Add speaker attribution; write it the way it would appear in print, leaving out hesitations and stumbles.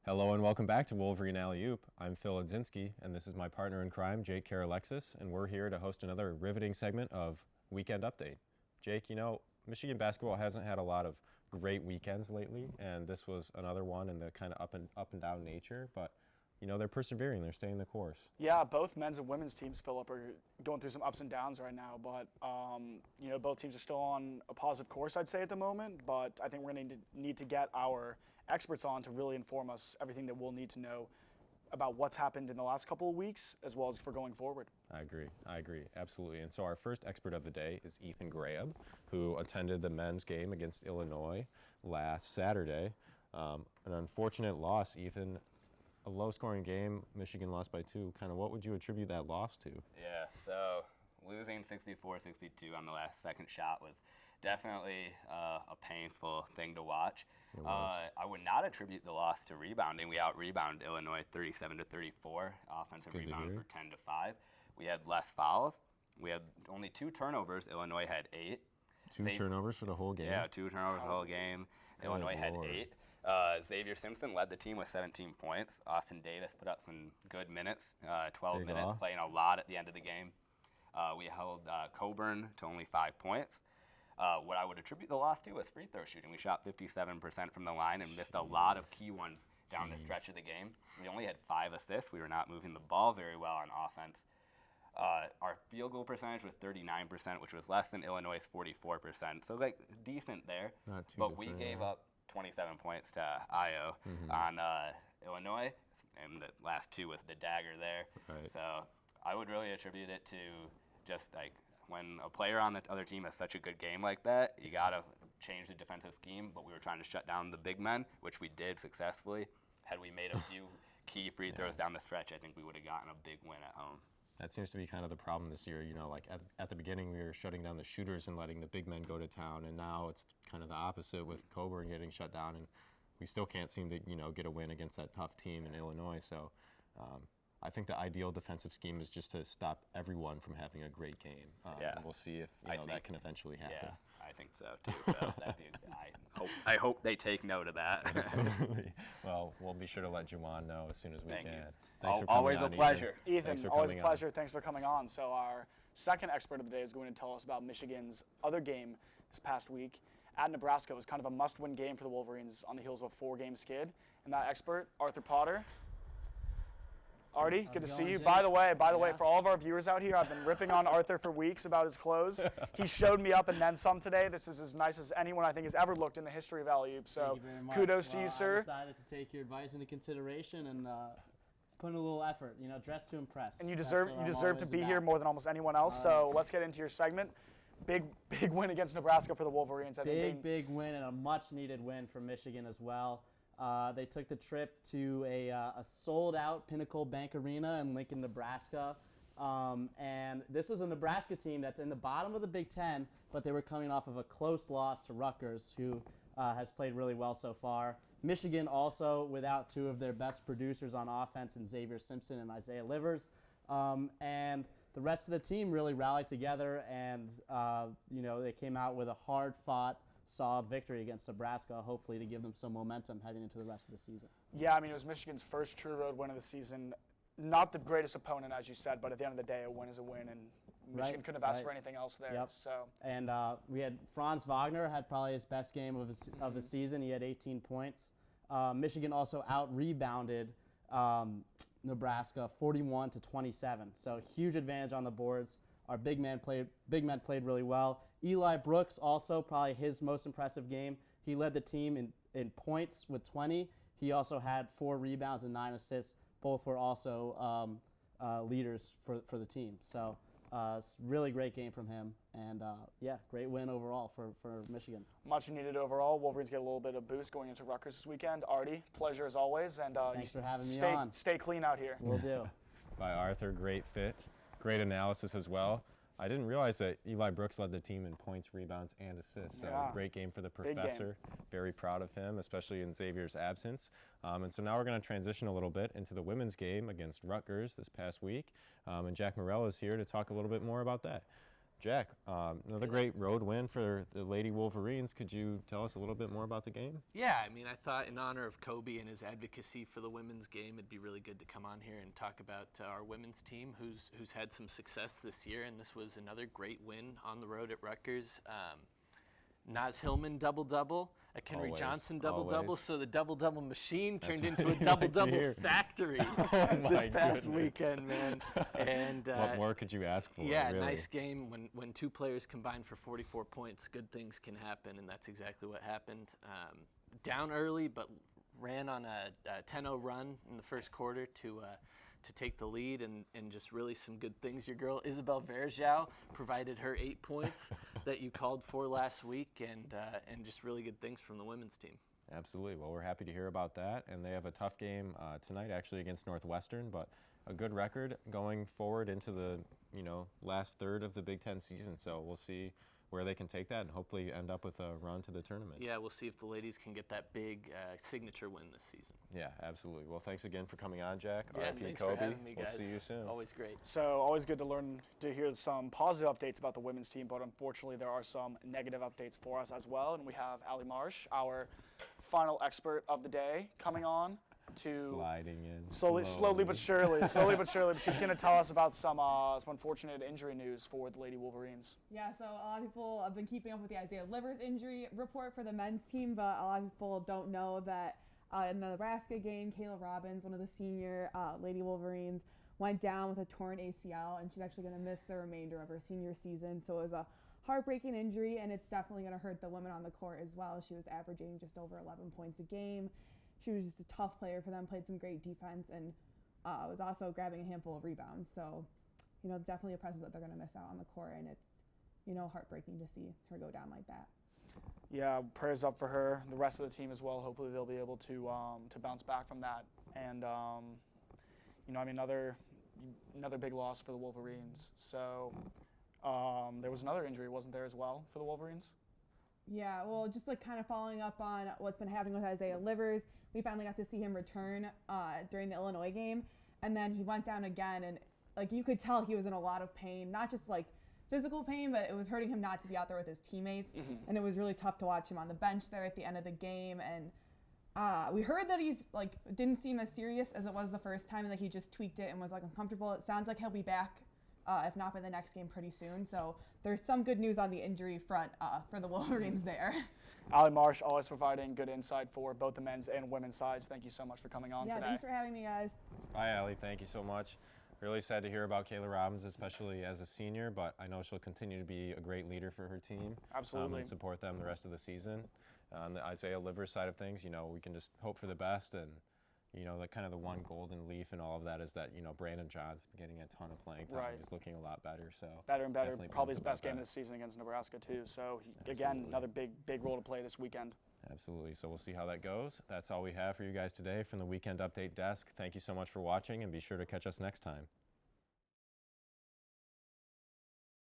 Speaker 1: Hello and welcome back to Wolverine Alley-Oop. I'm Phil Odzinski, and this is my partner in crime, Jake Karalexis, and we're here to host another riveting segment of Weekend Update. Jake, Michigan basketball hasn't had a lot of great weekends lately, and this was another one in the kind of up and down nature, but they're persevering, they're staying the course.
Speaker 2: Yeah, both men's and women's teams, Philip, are going through some ups and downs right now, but both teams are still on a positive course, I'd say, at the moment. But I think we're going to need to get our experts on to really inform us everything that we'll need to know about what's happened in the last couple of weeks, as well as for going forward.
Speaker 1: I agree, absolutely. And so our first expert of the day is Ethan Graham, who attended the men's game against Illinois last Saturday. An unfortunate loss, Ethan. A low-scoring game, Michigan lost by 2. Kind of what would you attribute that loss to?
Speaker 3: Yeah, so losing 64-62 on the last second shot was definitely a painful thing to watch. I would not attribute the loss to rebounding. We out-rebounded Illinois 37-34, offensive rebound for 10-5. We had less fouls. We had only 2 turnovers. Illinois had 8.
Speaker 1: Two turnovers for the whole game?
Speaker 3: Yeah, 2 turnovers the whole game. Illinois had 8. Xavier Simpson led the team with 17 points. Austin Davis put up some good minutes, 12 minutes, playing a lot at the end of the game. We held Coburn to only 5 points. What I would attribute the loss to was free throw shooting. We shot 57% from the line and missed a lot of key ones down the stretch of the game. We only had 5 assists. We were not moving the ball very well on offense. Our field goal percentage was 39%, which was less than Illinois' 44%. So, decent there.
Speaker 1: Not too
Speaker 3: but we gave up 27 points to Io on Illinois, and the last 2 was the dagger there.
Speaker 1: Right.
Speaker 3: So I would really attribute it to just when a player on the other team has such a good game like that, you got to change the defensive scheme. But we were trying to shut down the big men, which we did successfully. Had we made a few key free throws down the stretch, I think we would have gotten a big win at home.
Speaker 1: That seems to be kind of the problem this year. At the beginning, we were shutting down the shooters and letting the big men go to town, and now it's kind of the opposite with Coburn getting shut down, and we still can't seem to, get a win against that tough team in Illinois. So I think the ideal defensive scheme is just to stop everyone from having a great game. And we'll see if that can eventually happen.
Speaker 3: Yeah, I think so too. So I hope they take note of that.
Speaker 1: Absolutely. Well, we'll be sure to let Juwan know as soon as we can.
Speaker 3: You.
Speaker 1: Thanks for coming
Speaker 3: always
Speaker 1: on,
Speaker 3: a pleasure.
Speaker 2: Ethan, always a pleasure. Thanks for coming on. So our second expert of the day is going to tell us about Michigan's other game this past week at Nebraska. It was kind of a must-win game for the Wolverines on the heels of a 4-game skid. And that expert, Arthur Potter. Artie, good to see you.
Speaker 4: Jake?
Speaker 2: By the way, for all of our viewers out here, I've been ripping on Arthur for weeks about his clothes. He showed me up and then some today. This is as nice as anyone I think has ever looked in the history of Alley-Oop. So kudos to you, sir.
Speaker 4: I decided to take your advice into consideration and put in a little effort. Dress to impress.
Speaker 2: And you deserve to be here more than almost anyone else. So let's get into your segment. Big win against Nebraska for the Wolverines.
Speaker 4: Big win and a much-needed win for Michigan as well. They took the trip to a sold-out Pinnacle Bank Arena in Lincoln, Nebraska. And this was a Nebraska team that's in the bottom of the Big Ten, but they were coming off of a close loss to Rutgers, who has played really well so far. Michigan also without 2 of their best producers on offense in Xavier Simpson and Isaiah Livers. And the rest of the team really rallied together, and they came out with a hard-fought, solid victory against Nebraska, hopefully to give them some momentum heading into the rest of the season.
Speaker 2: Yeah, it was Michigan's first true road win of the season. Not the greatest opponent, as you said, but at the end of the day, a win is a win, and Michigan couldn't have asked for anything else there.
Speaker 4: Yep.
Speaker 2: So.
Speaker 4: And we had Franz Wagner had probably his best game of the season. He had 18 points. Michigan also out-rebounded Nebraska 41-27. So huge advantage on the boards. Our big men played really well. Eli Brooks also probably his most impressive game. He led the team in points with 20. He also had 4 rebounds and 9 assists. Both were also leaders for the team. So really great game from him. And great win overall for Michigan.
Speaker 2: Much needed overall. Wolverines get a little bit of boost going into Rutgers this weekend. Artie, pleasure as always. And
Speaker 4: thanks for having me on.
Speaker 2: Stay clean out here.
Speaker 4: Will do.
Speaker 1: By Arthur, great fit. Great analysis as well. I didn't realize that Eli Brooks led the team in points, rebounds, and assists. So great game for the professor. Very proud of him, especially in Xavier's absence. And so now we're going to transition a little bit into the women's game against Rutgers this past week. And Jack Morello is here to talk a little bit more about that. Jack, another great road win for the Lady Wolverines. Could you tell us a little bit more about the game?
Speaker 5: Yeah, I mean, I thought in honor of Kobe and his advocacy for the women's game, it'd be really good to come on here and talk about our women's team, who's had some success this year, and this was another great win on the road at Rutgers. Naz Hillman double-double, a Kenry
Speaker 1: Always,
Speaker 5: Johnson double-double,
Speaker 1: always.
Speaker 5: so the double-double machine turned
Speaker 1: what
Speaker 5: into a
Speaker 1: you like to
Speaker 5: double-double
Speaker 1: hear.
Speaker 5: factory
Speaker 1: my
Speaker 5: this past
Speaker 1: goodness.
Speaker 5: weekend, man. And
Speaker 1: What more could you ask for?
Speaker 5: yeah,
Speaker 1: really?
Speaker 5: nice game. When two players combine for 44 points, good things can happen, and that's exactly what happened. Down early, but ran on a 10-0 run in the first quarter to take the lead, and just really some good things. Your girl Isabel Verjao provided her 8 points that you called for last week, and just really good things from the women's team.
Speaker 1: Absolutely. Well, we're happy to hear about that. And they have a tough game tonight, actually, against Northwestern, but a good record going forward into the last third of the Big Ten season. So we'll see where they can take that and hopefully end up with a run to the tournament.
Speaker 5: Yeah, we'll see if the ladies can get that big signature win this season.
Speaker 1: Yeah, absolutely. Well, thanks again for coming on, Jack.
Speaker 5: Yeah,
Speaker 1: RIP
Speaker 5: thanks
Speaker 1: Kobe.
Speaker 5: for having me, guys.
Speaker 1: We'll see you soon.
Speaker 5: Always great.
Speaker 2: So always good to learn to hear some positive updates about the women's team, but unfortunately there are some negative updates for us as well. And we have Allie Marsh, our final expert of the day, coming on to
Speaker 1: Sliding in.
Speaker 2: slowly but surely. But she's going to tell us about some unfortunate injury news for the Lady Wolverines.
Speaker 6: Yeah, so a lot of people have been keeping up with the Isaiah Livers injury report for the men's team, but a lot of people don't know that in the Nebraska game, Kayla Robbins, one of the senior Lady Wolverines, went down with a torn ACL, and she's actually going to miss the remainder of her senior season. So it was a heartbreaking injury, and it's definitely going to hurt the women on the court as well. She was averaging just over 11 points a game. She was just a tough player for them, played some great defense, and was also grabbing a handful of rebounds. So, definitely a presence that they're going to miss out on the court, and it's, heartbreaking to see her go down like that.
Speaker 2: Yeah, prayers up for her, the rest of the team as well. Hopefully they'll be able to bounce back from that. And, another big loss for the Wolverines. So there was another injury, wasn't there, as well, for the Wolverines?
Speaker 6: Yeah, well, just kind of following up on what's been happening with Isaiah Livers, we finally got to see him return during the Illinois game, and then he went down again, and you could tell he was in a lot of pain, not just physical pain, but it was hurting him not to be out there with his teammates, and it was really tough to watch him on the bench there at the end of the game. And we heard that he's didn't seem as serious as it was the first time, and he just tweaked it and was uncomfortable. It sounds like he'll be back, if not by the next game, pretty soon. So there's some good news on the injury front for the Wolverines there.
Speaker 2: Allie Marsh, always providing good insight for both the men's and women's sides. Thank you so much for coming on
Speaker 6: Yeah,
Speaker 2: today.
Speaker 6: thanks for having me, guys.
Speaker 1: Bye, Allie. Thank you so much. Really sad to hear about Kayla Robbins, especially as a senior, but I know she'll continue to be a great leader for her team.
Speaker 2: Absolutely.
Speaker 1: And support them the rest of the season. On the Isaiah Livers side of things, we can just hope for the best, and the one golden leaf and all of that is that Brandon John's getting a ton of playing time.
Speaker 2: Right.
Speaker 1: He's looking a lot better. So
Speaker 2: Better and better.
Speaker 1: definitely
Speaker 2: Probably his
Speaker 1: pumped
Speaker 2: best
Speaker 1: about
Speaker 2: game
Speaker 1: that.
Speaker 2: of the season against Nebraska, too. So, again,
Speaker 1: Absolutely.
Speaker 2: another big role to play this weekend.
Speaker 1: Absolutely. So we'll see how that goes. That's all we have for you guys today from the Weekend Update desk. Thank you so much for watching, and be sure to catch us next time.